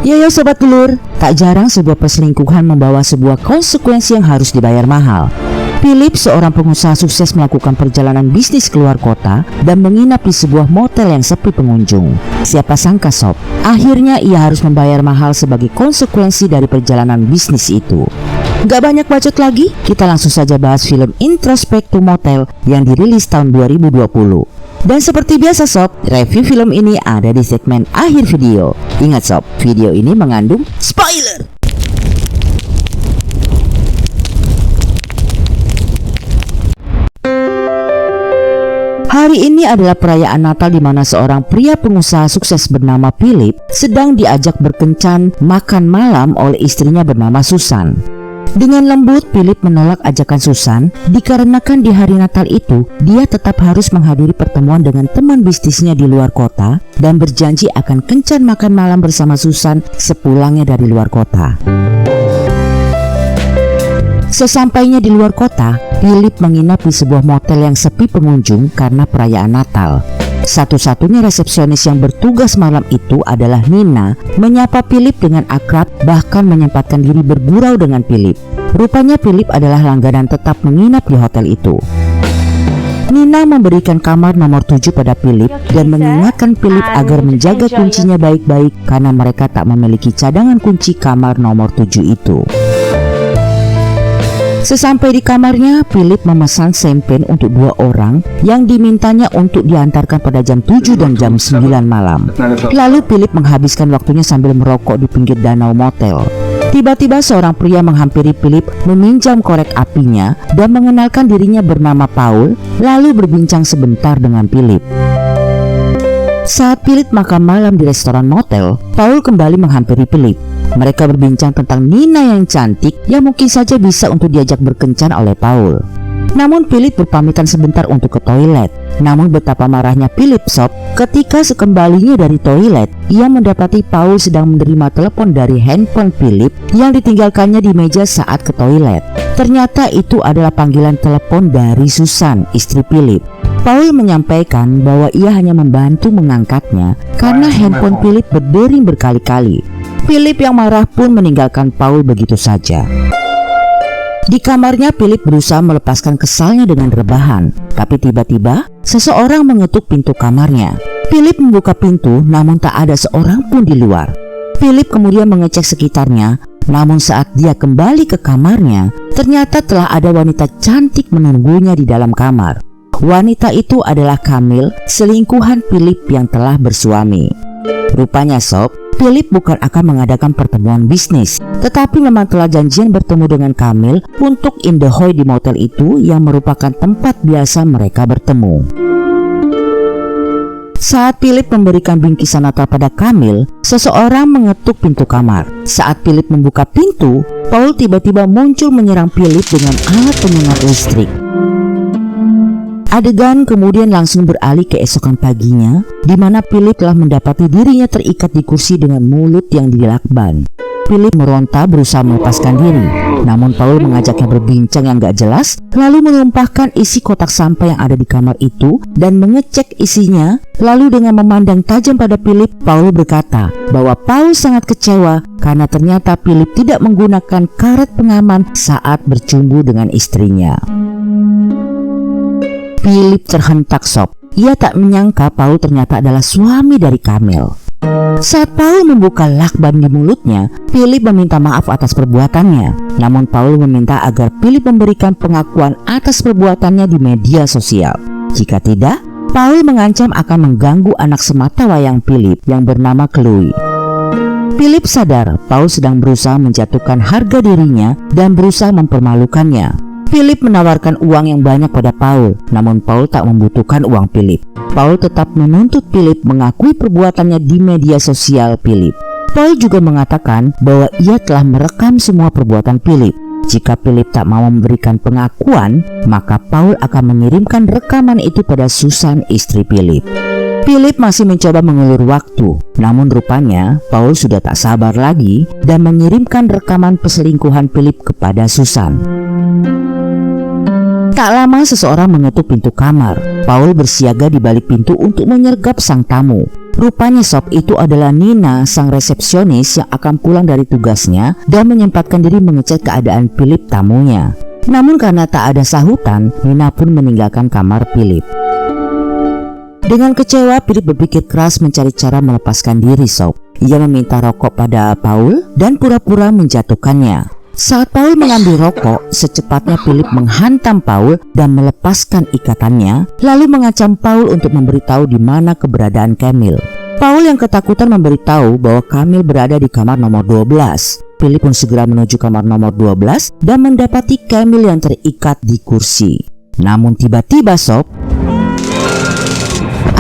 Ya Sobat Telur, tak jarang sebuah perselingkuhan membawa sebuah konsekuensi yang harus dibayar mahal. Philip, seorang pengusaha sukses, melakukan perjalanan bisnis keluar kota dan menginap di sebuah motel yang sepi pengunjung. Siapa sangka sob, akhirnya ia harus membayar mahal sebagai konsekuensi dari perjalanan bisnis itu. Gak banyak bacot lagi, kita langsung saja bahas film Introspectum Motel yang dirilis tahun 2020. Dan seperti biasa sob, review film ini ada di segmen akhir video. Ingat sob, video ini mengandung spoiler. Hari ini adalah perayaan Natal di mana seorang pria pengusaha sukses bernama Philip sedang diajak berkencan makan malam oleh istrinya bernama Susan. Dengan lembut, Philip menolak ajakan Susan dikarenakan di hari Natal itu dia tetap harus menghadiri pertemuan dengan teman bisnisnya di luar kota dan berjanji akan kencan makan malam bersama Susan sepulangnya dari luar kota. Sesampainya di luar kota, Philip menginap di sebuah motel yang sepi pengunjung karena perayaan Natal. Satu-satunya resepsionis yang bertugas malam itu adalah Nina, menyapa Philip dengan akrab bahkan menyempatkan diri bergurau dengan Philip. Rupanya Philip adalah langganan tetap menginap di hotel itu. Nina memberikan kamar nomor 7 pada Philip dan mengingatkan Philip agar menjaga kuncinya baik-baik karena mereka tak memiliki cadangan kunci kamar nomor 7 itu. Sesampai di kamarnya, Philip memesan champagne untuk 2 orang yang dimintanya untuk diantarkan pada jam 7 dan jam 9 malam. Lalu Philip menghabiskan waktunya sambil merokok di pinggir danau motel. Tiba-tiba seorang pria menghampiri Philip, meminjam korek apinya dan mengenalkan dirinya bernama Paul, lalu berbincang sebentar dengan Philip. Saat Philip makan malam di restoran motel, Paul kembali menghampiri Philip. Mereka berbincang tentang Nina yang cantik yang mungkin saja bisa untuk diajak berkencan oleh Paul. Namun Philip berpamitan sebentar untuk ke toilet. Namun betapa marahnya Philip sob ketika sekembalinya dari toilet, ia mendapati Paul sedang menerima telepon dari handphone Philip yang ditinggalkannya di meja saat ke toilet. Ternyata itu adalah panggilan telepon dari Susan, istri Philip. Paul menyampaikan bahwa ia hanya membantu mengangkatnya karena handphone Philip berdering berkali-kali. Philip yang marah pun meninggalkan Paul begitu saja. Di kamarnya, Philip berusaha melepaskan kesalnya dengan rebahan, tapi tiba-tiba seseorang mengetuk pintu kamarnya. Philip membuka pintu, namun tak ada seorang pun di luar. Philip kemudian mengecek sekitarnya, namun saat dia kembali ke kamarnya, ternyata telah ada wanita cantik menunggunya di dalam kamar. Wanita itu adalah Camille, selingkuhan Philip yang telah bersuami. Rupanya sob, Philip bukan akan mengadakan pertemuan bisnis, tetapi memang telah janjian bertemu dengan Camille untuk in the hoy di motel itu yang merupakan tempat biasa mereka bertemu. Saat Philip memberikan bingkisan Natal pada Camille, seseorang mengetuk pintu kamar. Saat Philip membuka pintu, Paul tiba-tiba muncul menyerang Philip dengan alat penyengat listrik. Adegan kemudian langsung beralih ke esokan paginya, di mana Philip telah mendapati dirinya terikat di kursi dengan mulut yang dilakban. Philip meronta berusaha melepaskan diri, namun Paul mengajaknya berbincang yang gak jelas, lalu menumpahkan isi kotak sampah yang ada di kamar itu dan mengecek isinya. Lalu dengan memandang tajam pada Philip, Paul berkata bahwa Paul sangat kecewa karena ternyata Philip tidak menggunakan karet pengaman saat bercumbu dengan istrinya. Philip terhentak sob. Ia tak menyangka Paul ternyata adalah suami dari Camille. Saat Paul membuka lakban di mulutnya, Philip meminta maaf atas perbuatannya. Namun Paul meminta agar Philip memberikan pengakuan atas perbuatannya di media sosial. Jika tidak, Paul mengancam akan mengganggu anak sematawayang Philip yang bernama Chloe. Philip sadar Paul sedang berusaha menjatuhkan harga dirinya dan berusaha mempermalukannya. Philip menawarkan uang yang banyak pada Paul, namun Paul tak membutuhkan uang Philip. Paul tetap menuntut Philip mengakui perbuatannya di media sosial Philip. Paul juga mengatakan bahwa ia telah merekam semua perbuatan Philip. Jika Philip tak mau memberikan pengakuan, maka Paul akan mengirimkan rekaman itu pada Susan, istri Philip. Philip masih mencoba mengulur waktu, namun rupanya Paul sudah tak sabar lagi dan mengirimkan rekaman perselingkuhan Philip kepada Susan. Tak lama seseorang mengetuk pintu kamar. Paul bersiaga di balik pintu untuk menyergap sang tamu. Rupanya sob, itu adalah Nina, sang resepsionis yang akan pulang dari tugasnya dan menyempatkan diri mengecek keadaan Philip tamunya. Namun karena tak ada sahutan, Nina pun meninggalkan kamar Philip. Dengan kecewa, Philip berpikir keras mencari cara melepaskan diri sob. Ia meminta rokok pada Paul dan pura-pura menjatuhkannya. Saat Paul mengambil rokok, secepatnya Philip menghantam Paul dan melepaskan ikatannya, lalu mengancam Paul untuk memberitahu di mana keberadaan Camille. Paul yang ketakutan memberitahu bahwa Camille berada di kamar nomor 12. Philip pun segera menuju kamar nomor 12 dan mendapati Camille yang terikat di kursi. Namun tiba-tiba sob,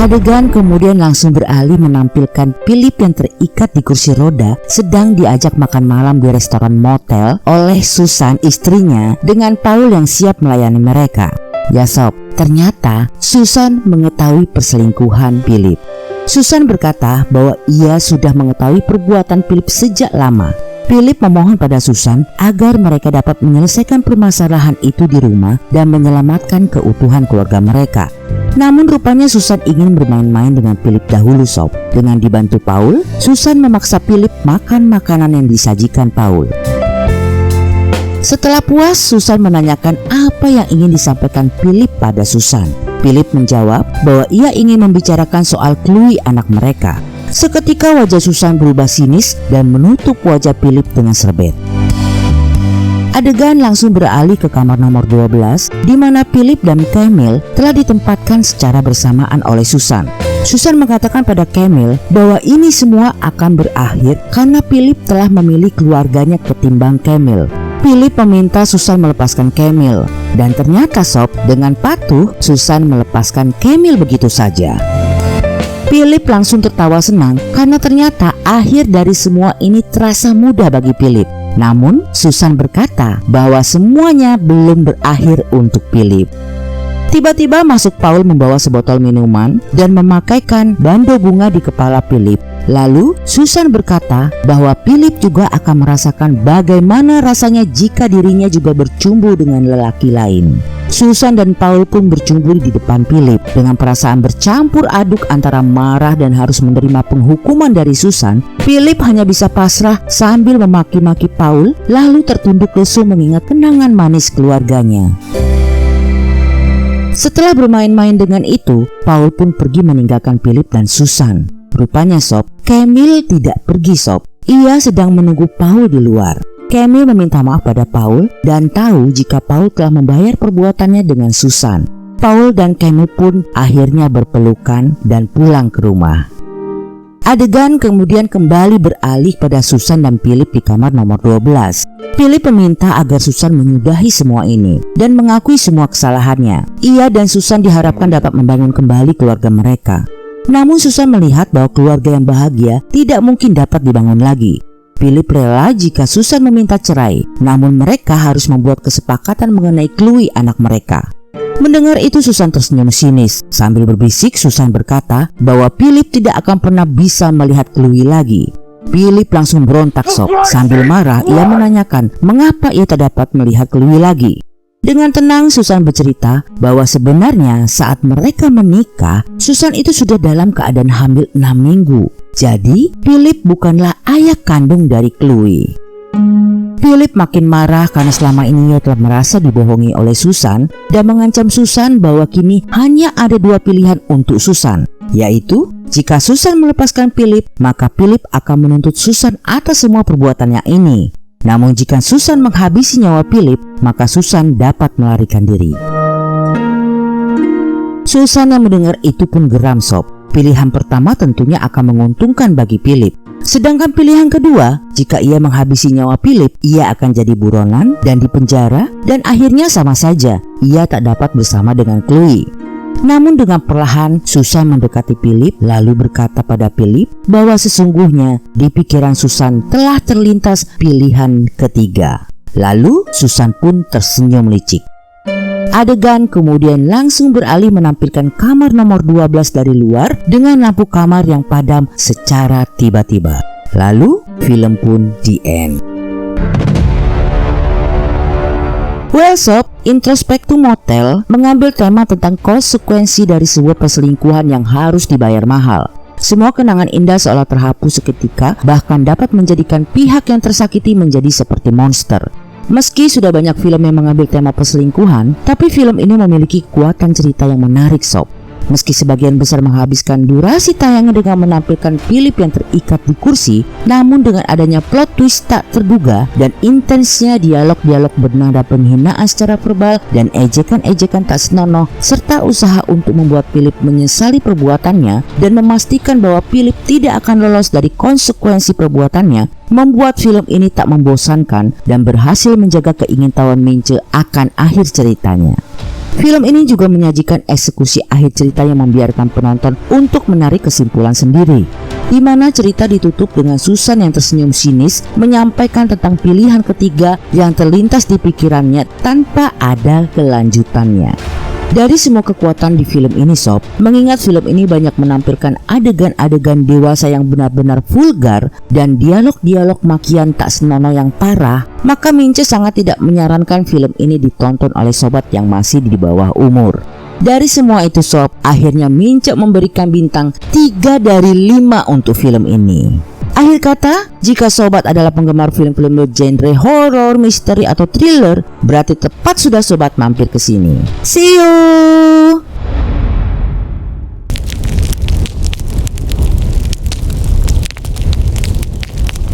adegan kemudian langsung beralih menampilkan Philip yang terikat di kursi roda sedang diajak makan malam di restoran motel oleh Susan istrinya dengan Paul yang siap melayani mereka. Ya sob, ternyata Susan mengetahui perselingkuhan Philip. Susan berkata bahwa ia sudah mengetahui perbuatan Philip sejak lama. Philip memohon pada Susan agar mereka dapat menyelesaikan permasalahan itu di rumah dan menyelamatkan keutuhan keluarga mereka. Namun rupanya Susan ingin bermain-main dengan Philip dahulu sob. Dengan dibantu Paul, Susan memaksa Philip makan makanan yang disajikan Paul. Setelah puas, Susan menanyakan apa yang ingin disampaikan Philip pada Susan. Philip menjawab bahwa ia ingin membicarakan soal Chloe anak mereka. Seketika wajah Susan berubah sinis dan menutup wajah Philip dengan serbet. Adegan langsung beralih ke kamar nomor 12 di mana Philip dan Camille telah ditempatkan secara bersamaan oleh Susan. Susan mengatakan pada Camille bahwa ini semua akan berakhir karena Philip telah memilih keluarganya ketimbang Camille. Philip meminta Susan melepaskan Camille dan ternyata sob, dengan patuh Susan melepaskan Camille begitu saja. Philip langsung tertawa senang karena ternyata akhir dari semua ini terasa mudah bagi Philip. Namun Susan berkata bahwa semuanya belum berakhir untuk Philip. Tiba-tiba masuk Paul membawa sebotol minuman dan memakaikan bando bunga di kepala Philip. Lalu Susan berkata bahwa Philip juga akan merasakan bagaimana rasanya jika dirinya juga bercumbu dengan lelaki lain. Susan dan Paul pun bercumbu di depan Philip dengan perasaan bercampur aduk antara marah dan harus menerima penghukuman dari Susan. Philip hanya bisa pasrah sambil memaki-maki Paul lalu tertunduk lesu mengingat kenangan manis keluarganya. Setelah bermain-main dengan itu, Paul pun pergi meninggalkan Philip dan Susan. Rupanya sob, Camille tidak pergi sob. Ia sedang menunggu Paul di luar. Camille meminta maaf pada Paul dan tahu jika Paul telah membayar perbuatannya dengan Susan. Paul dan Camille pun akhirnya berpelukan dan pulang ke rumah. Adegan kemudian kembali beralih pada Susan dan Philip di kamar nomor 12. Philip meminta agar Susan menyudahi semua ini dan mengakui semua kesalahannya. Ia dan Susan diharapkan dapat membangun kembali keluarga mereka. Namun Susan melihat bahwa keluarga yang bahagia tidak mungkin dapat dibangun lagi. Philip rela jika Susan meminta cerai, namun mereka harus membuat kesepakatan mengenai Chloe anak mereka. Mendengar itu Susan tersenyum sinis. Sambil berbisik Susan berkata bahwa Philip tidak akan pernah bisa melihat Chloe lagi. Philip langsung berontak sob. Sambil marah ia menanyakan mengapa ia tak dapat melihat Chloe lagi. Dengan tenang Susan bercerita bahwa sebenarnya saat mereka menikah, Susan itu sudah dalam keadaan hamil 6 minggu. Jadi Philip bukanlah ayah kandung dari Chloe. Philip makin marah karena selama ini ia telah merasa dibohongi oleh Susan dan mengancam Susan bahwa kini hanya ada 2 pilihan untuk Susan, yaitu jika Susan melepaskan Philip, maka Philip akan menuntut Susan atas semua perbuatannya ini. Namun jika Susan menghabisi nyawa Philip, maka Susan dapat melarikan diri. Susan yang mendengar itu pun geram sob. Pilihan pertama tentunya akan menguntungkan bagi Philip. Sedangkan pilihan kedua, jika ia menghabisi nyawa Philip, ia akan jadi buronan dan dipenjara dan akhirnya sama saja, ia tak dapat bersama dengan Chloe. Namun dengan perlahan Susan mendekati Philip lalu berkata pada Philip bahwa sesungguhnya di pikiran Susan telah terlintas pilihan ketiga. Lalu Susan pun tersenyum licik. Adegan kemudian langsung beralih menampilkan kamar nomor 12 dari luar dengan lampu kamar yang padam secara tiba-tiba. Lalu film pun di end. Well sob, Introspektum Motel mengambil tema tentang konsekuensi dari sebuah perselingkuhan yang harus dibayar mahal. Semua kenangan indah seolah terhapus seketika, bahkan dapat menjadikan pihak yang tersakiti menjadi seperti monster. Meski sudah banyak film yang mengambil tema perselingkuhan, tapi film ini memiliki kekuatan cerita yang menarik sob. Meski sebagian besar menghabiskan durasi tayangnya dengan menampilkan Philip yang terikat di kursi, namun dengan adanya plot twist tak terduga dan intensnya dialog-dialog bernada penghinaan secara verbal dan ejekan-ejekan tak senonoh, serta usaha untuk membuat Philip menyesali perbuatannya dan memastikan bahwa Philip tidak akan lolos dari konsekuensi perbuatannya, membuat film ini tak membosankan dan berhasil menjaga keingintahuan Mince akan akhir ceritanya. Film ini juga menyajikan eksekusi akhir cerita yang membiarkan penonton untuk menarik kesimpulan sendiri, di mana cerita ditutup dengan Susan yang tersenyum sinis menyampaikan tentang pilihan ketiga yang terlintas di pikirannya tanpa ada kelanjutannya. Dari semua kekuatan di film ini sob, mengingat film ini banyak menampilkan adegan-adegan dewasa yang benar-benar vulgar dan dialog-dialog makian tak senonoh yang parah, maka Mince sangat tidak menyarankan film ini ditonton oleh sobat yang masih di bawah umur. Dari semua itu sob, akhirnya Mince memberikan bintang 3 dari 5 untuk film ini. Akhir kata, jika sobat adalah penggemar film-film genre horor, misteri atau thriller, berarti tepat sudah sobat mampir ke sini. See you.